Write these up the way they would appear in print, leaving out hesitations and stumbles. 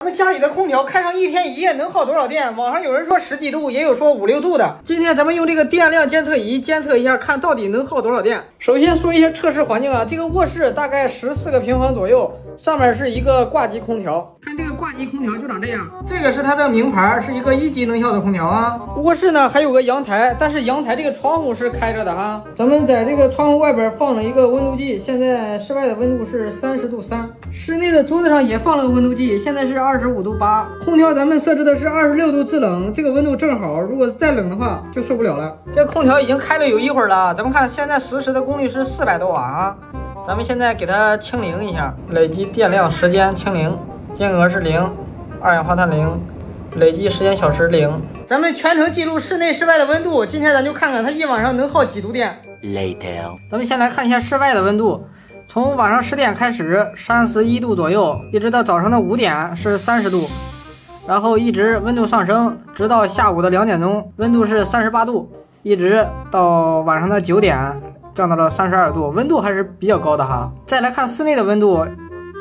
们家里的空调开上1天1夜能耗多少电？网上有人说10几度，也有说5、6度的。今天咱们用这个电量监测仪监测一下，看到底能耗多少电。首先说一下测试环境啊，这个卧室大概14个平方左右，上面是一个挂机空调。看这个挂机空调就长这样，这个是它的名牌，是一个1级能效的空调啊。卧室呢还有个阳台，但是阳台这个窗户是开着的哈。咱们在这个窗户外边放了一个温度计，现在室外的温度是30度3，室内的桌子上也放了个温度计，现在是25度8。空调咱们设置的是26度制冷，这个温度正好，如果再冷的话就受不了了。这个空调已经开了有一会儿了，咱们看现在实时的功率是400多瓦啊。咱们现在给它清零一下，累计电量时间清零，金额是0，二氧化碳0，累计时间小时0。咱们全程记录室内室外的温度，今天咱就看看它一晚上能耗几度电。Later， 咱们先来看一下室外的温度，从晚上10点开始31度左右，一直到早上的5点是30度，然后一直温度上升，直到下午的2点钟，温度是38度，一直到晚上的9点。降到了32度，温度还是比较高的哈。再来看室内的温度，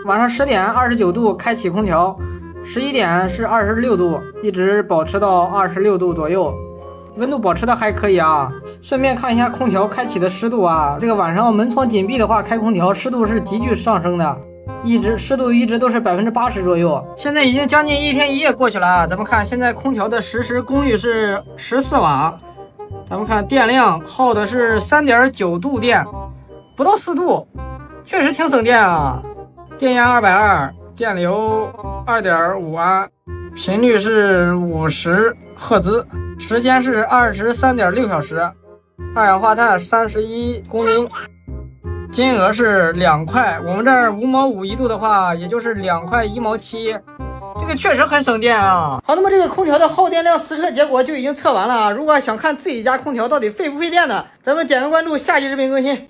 晚上10点29度开启空调，11点是26度，一直保持到26度左右，温度保持的还可以啊。顺便看一下空调开启的湿度啊，这个晚上门窗紧闭的话，开空调湿度是急剧上升的，湿度一直都是80%左右。现在已经将近1天1夜过去了啊，咱们看现在空调的实时功率是14瓦。咱们看电量耗的是3.9度电，不到4度，确实挺省电啊。电压220，电流2.5安，频率是50赫兹，时间是23.6小时，二氧化碳31公斤，金额是2块。我们这儿5毛5一度的话，也就是2块1毛7。这个确实很省电啊。好，那么这个空调的耗电量实测结果就已经测完了啊。如果想看自己家空调到底费不费电呢，咱们点个关注，下期视频更新。